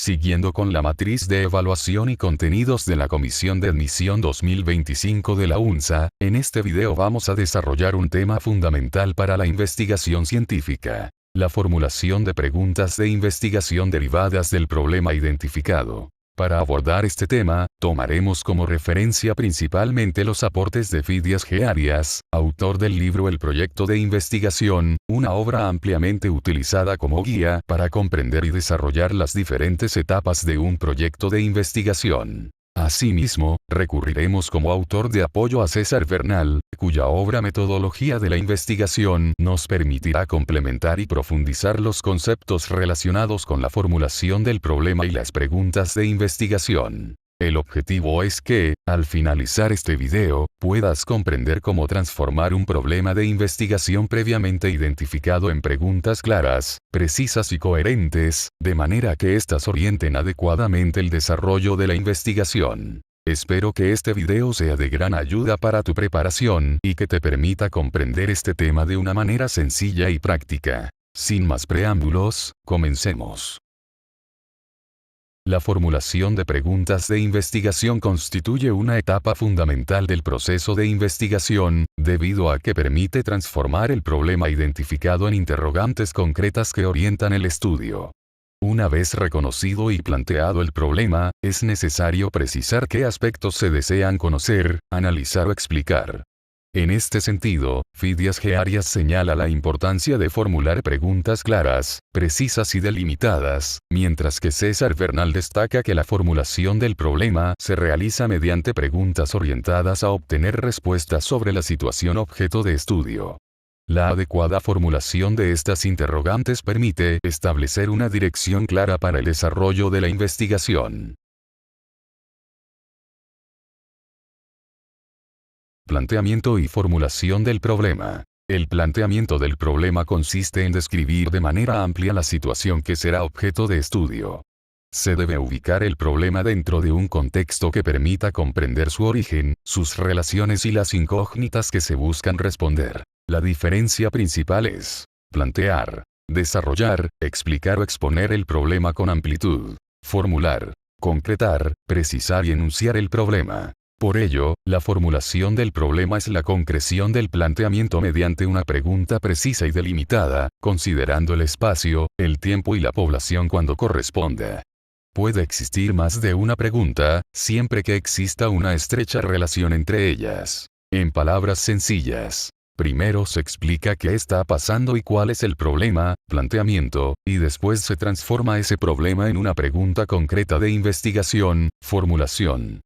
Siguiendo con la matriz de evaluación y contenidos de la Comisión de Admisión 2025 de la UNSA, en este video vamos a desarrollar un tema fundamental para la investigación científica: la formulación de preguntas de investigación derivadas del problema identificado. Para abordar este tema, tomaremos como referencia principalmente los aportes de Fidias G. Arias, autor del libro El Proyecto de Investigación, una obra ampliamente utilizada como guía para comprender y desarrollar las diferentes etapas de un proyecto de investigación. Asimismo, recurriremos como autor de apoyo a César Bernal, cuya obra Metodología de la Investigación nos permitirá complementar y profundizar los conceptos relacionados con la formulación del problema y las preguntas de investigación. El objetivo es que, al finalizar este video, puedas comprender cómo transformar un problema de investigación previamente identificado en preguntas claras, precisas y coherentes, de manera que éstas orienten adecuadamente el desarrollo de la investigación. Espero que este video sea de gran ayuda para tu preparación y que te permita comprender este tema de una manera sencilla y práctica. Sin más preámbulos, comencemos. La formulación de preguntas de investigación constituye una etapa fundamental del proceso de investigación, debido a que permite transformar el problema identificado en interrogantes concretas que orientan el estudio. Una vez reconocido y planteado el problema, es necesario precisar qué aspectos se desean conocer, analizar o explicar. En este sentido, Fidias G. Arias señala la importancia de formular preguntas claras, precisas y delimitadas, mientras que César Bernal destaca que la formulación del problema se realiza mediante preguntas orientadas a obtener respuestas sobre la situación objeto de estudio. La adecuada formulación de estas interrogantes permite establecer una dirección clara para el desarrollo de la investigación. Planteamiento y formulación del problema. El planteamiento del problema consiste en describir de manera amplia la situación que será objeto de estudio. Se debe ubicar el problema dentro de un contexto que permita comprender su origen, sus relaciones y las incógnitas que se buscan responder. La diferencia principal es plantear, desarrollar, explicar o exponer el problema con amplitud; formular, concretar, precisar y enunciar el problema. Por ello, la formulación del problema es la concreción del planteamiento mediante una pregunta precisa y delimitada, considerando el espacio, el tiempo y la población cuando corresponda. Puede existir más de una pregunta, siempre que exista una estrecha relación entre ellas. En palabras sencillas, primero se explica qué está pasando y cuál es el problema, planteamiento, y después se transforma ese problema en una pregunta concreta de investigación, formulación.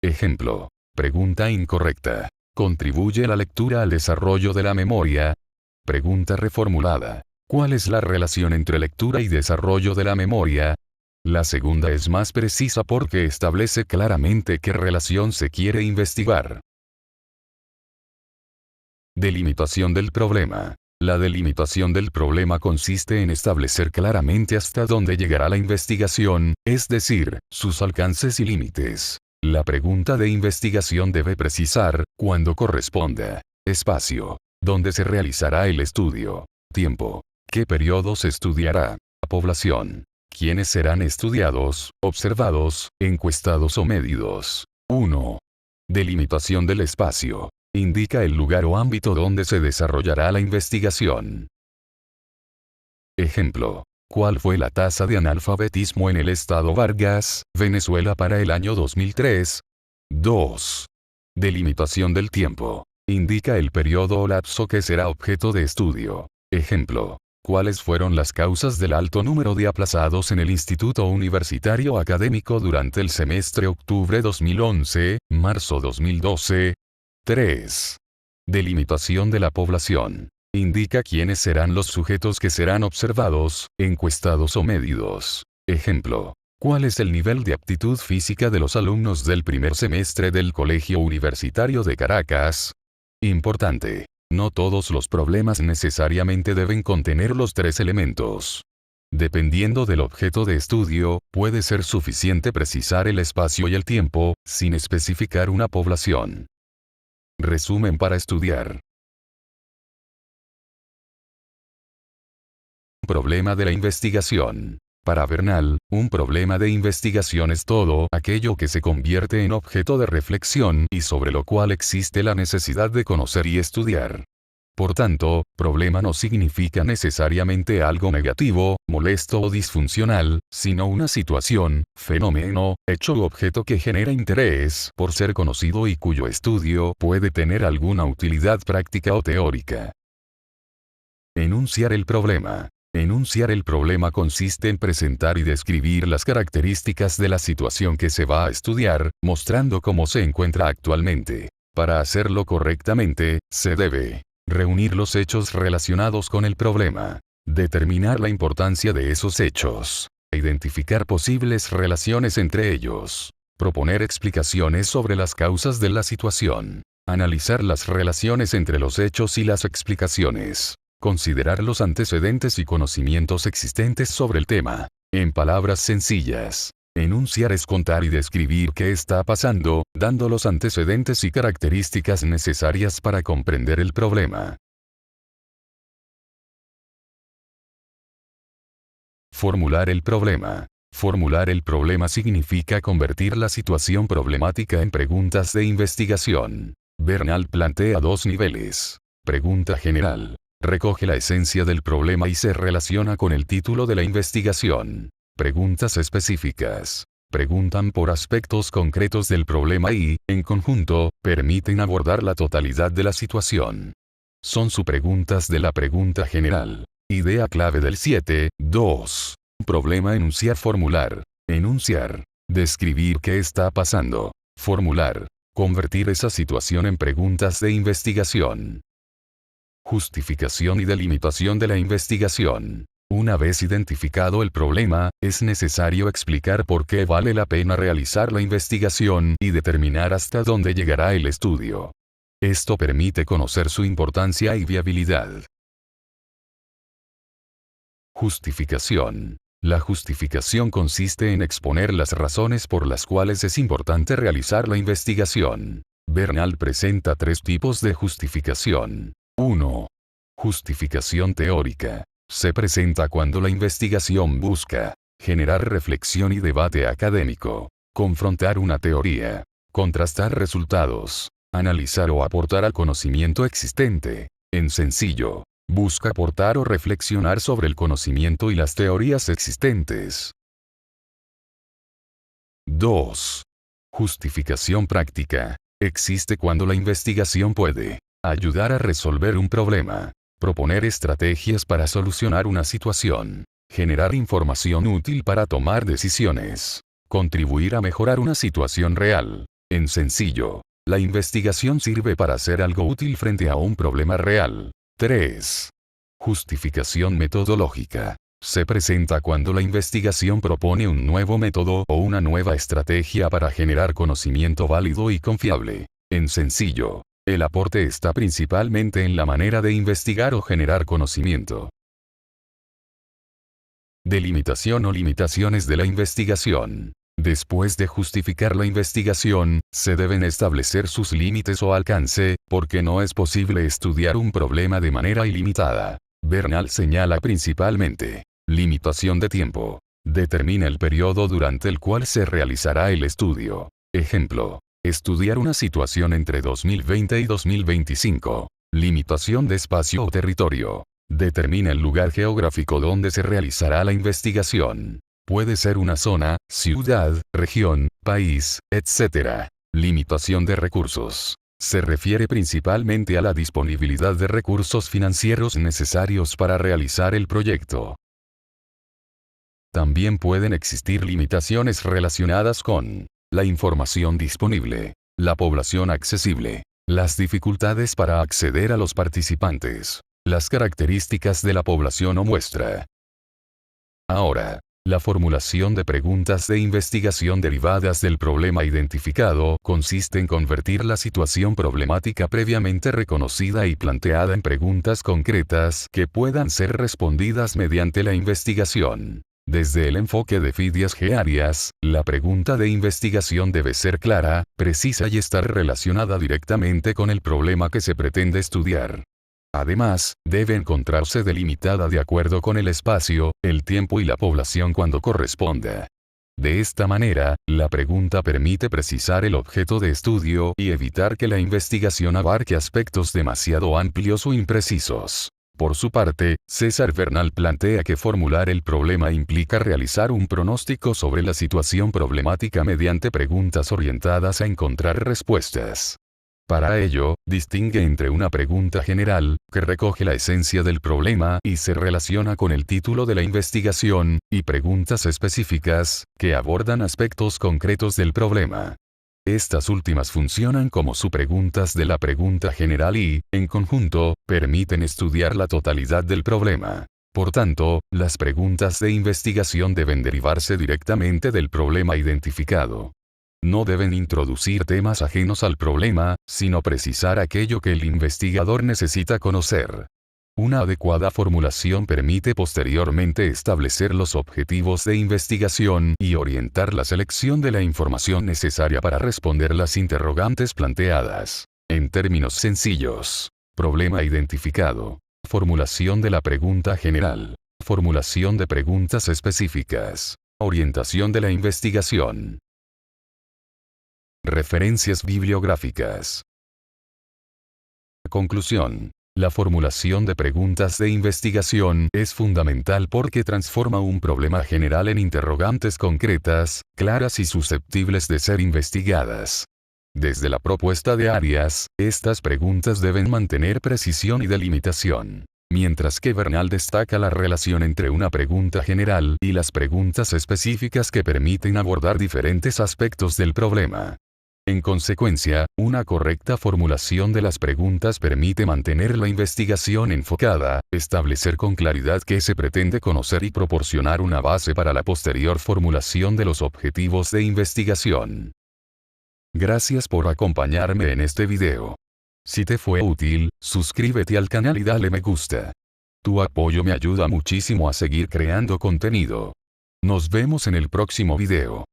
Ejemplo. Pregunta incorrecta. ¿Contribuye la lectura al desarrollo de la memoria? Pregunta reformulada. ¿Cuál es la relación entre lectura y desarrollo de la memoria? La segunda es más precisa porque establece claramente qué relación se quiere investigar. Delimitación del problema. La delimitación del problema consiste en establecer claramente hasta dónde llegará la investigación, es decir, sus alcances y límites. La pregunta de investigación debe precisar, cuando corresponda, espacio, dónde se realizará el estudio; tiempo, qué periodo se estudiará; población, quiénes serán estudiados, observados, encuestados o medidos. 1. Delimitación del espacio. Indica el lugar o ámbito donde se desarrollará la investigación. Ejemplo. ¿Cuál fue la tasa de analfabetismo en el estado Vargas, Venezuela para el año 2003? 2. Delimitación del tiempo. Indica el periodo o lapso que será objeto de estudio. Ejemplo. ¿Cuáles fueron las causas del alto número de aplazados en el Instituto Universitario Académico durante el semestre octubre 2011, marzo 2012? 3. Delimitación de la población. Indica quiénes serán los sujetos que serán observados, encuestados o medidos. Ejemplo. ¿Cuál es el nivel de aptitud física de los alumnos del primer semestre del Colegio Universitario de Caracas? Importante. No todos los problemas necesariamente deben contener los tres elementos. Dependiendo del objeto de estudio, puede ser suficiente precisar el espacio y el tiempo, sin especificar una población. Resumen para estudiar. Problema de la investigación. Para Bernal, un problema de investigación es todo aquello que se convierte en objeto de reflexión y sobre lo cual existe la necesidad de conocer y estudiar. Por tanto, problema no significa necesariamente algo negativo, molesto o disfuncional, sino una situación, fenómeno, hecho u objeto que genera interés por ser conocido y cuyo estudio puede tener alguna utilidad práctica o teórica. Enunciar el problema. Enunciar el problema consiste en presentar y describir las características de la situación que se va a estudiar, mostrando cómo se encuentra actualmente. Para hacerlo correctamente, se debe reunir los hechos relacionados con el problema, determinar la importancia de esos hechos, identificar posibles relaciones entre ellos, proponer explicaciones sobre las causas de la situación, analizar las relaciones entre los hechos y las explicaciones, considerar los antecedentes y conocimientos existentes sobre el tema. En palabras sencillas, enunciar es contar y describir qué está pasando, dando los antecedentes y características necesarias para comprender el problema. Formular el problema. Formular el problema significa convertir la situación problemática en preguntas de investigación. Bernal plantea dos niveles. Pregunta general. Recoge la esencia del problema y se relaciona con el título de la investigación. Preguntas específicas. Preguntan por aspectos concretos del problema y, en conjunto, permiten abordar la totalidad de la situación. Son subpreguntas de la pregunta general. Idea clave del 7.2. Problema: enunciar, formular. Enunciar. Describir qué está pasando. Formular. Convertir esa situación en preguntas de investigación. Justificación y delimitación de la investigación. Una vez identificado el problema, es necesario explicar por qué vale la pena realizar la investigación y determinar hasta dónde llegará el estudio. Esto permite conocer su importancia y viabilidad. Justificación. La justificación consiste en exponer las razones por las cuales es importante realizar la investigación. Bernal presenta tres tipos de justificación. 1. Justificación teórica. Se presenta cuando la investigación busca generar reflexión y debate académico, confrontar una teoría, contrastar resultados, analizar o aportar al conocimiento existente. En sencillo, busca aportar o reflexionar sobre el conocimiento y las teorías existentes. 2. Justificación práctica. Existe cuando la investigación puede ayudar a resolver un problema, proponer estrategias para solucionar una situación, generar información útil para tomar decisiones, contribuir a mejorar una situación real. En sencillo, la investigación sirve para hacer algo útil frente a un problema real. 3. Justificación metodológica. Se presenta cuando la investigación propone un nuevo método o una nueva estrategia para generar conocimiento válido y confiable. En sencillo, el aporte está principalmente en la manera de investigar o generar conocimiento. Delimitación o limitaciones de la investigación. Después de justificar la investigación, se deben establecer sus límites o alcance, porque no es posible estudiar un problema de manera ilimitada. Bernal señala principalmente: limitación de tiempo. Determina el periodo durante el cual se realizará el estudio. Ejemplo: estudiar una situación entre 2020 y 2025. Limitación de espacio o territorio. Determina el lugar geográfico donde se realizará la investigación. Puede ser una zona, ciudad, región, país, etc. Limitación de recursos. Se refiere principalmente a la disponibilidad de recursos financieros necesarios para realizar el proyecto. También pueden existir limitaciones relacionadas con la información disponible, la población accesible, las dificultades para acceder a los participantes, las características de la población o muestra. Ahora, la formulación de preguntas de investigación derivadas del problema identificado consiste en convertir la situación problemática previamente reconocida y planteada en preguntas concretas que puedan ser respondidas mediante la investigación. Desde el enfoque de Fidias G. Arias, la pregunta de investigación debe ser clara, precisa y estar relacionada directamente con el problema que se pretende estudiar. Además, debe encontrarse delimitada de acuerdo con el espacio, el tiempo y la población cuando corresponda. De esta manera, la pregunta permite precisar el objeto de estudio y evitar que la investigación abarque aspectos demasiado amplios o imprecisos. Por su parte, César Bernal plantea que formular el problema implica realizar un pronóstico sobre la situación problemática mediante preguntas orientadas a encontrar respuestas. Para ello, distingue entre una pregunta general, que recoge la esencia del problema y se relaciona con el título de la investigación, y preguntas específicas, que abordan aspectos concretos del problema. Estas últimas funcionan como subpreguntas de la pregunta general y, en conjunto, permiten estudiar la totalidad del problema. Por tanto, las preguntas de investigación deben derivarse directamente del problema identificado. No deben introducir temas ajenos al problema, sino precisar aquello que el investigador necesita conocer. Una adecuada formulación permite posteriormente establecer los objetivos de investigación y orientar la selección de la información necesaria para responder las interrogantes planteadas. En términos sencillos: problema identificado, formulación de la pregunta general, formulación de preguntas específicas, orientación de la investigación. Referencias bibliográficas. Conclusión. La formulación de preguntas de investigación es fundamental porque transforma un problema general en interrogantes concretas, claras y susceptibles de ser investigadas. Desde la propuesta de Arias, estas preguntas deben mantener precisión y delimitación. Mientras que Bernal destaca la relación entre una pregunta general y las preguntas específicas que permiten abordar diferentes aspectos del problema. En consecuencia, una correcta formulación de las preguntas permite mantener la investigación enfocada, establecer con claridad qué se pretende conocer y proporcionar una base para la posterior formulación de los objetivos de investigación. Gracias por acompañarme en este video. Si te fue útil, suscríbete al canal y dale me gusta. Tu apoyo me ayuda muchísimo a seguir creando contenido. Nos vemos en el próximo video.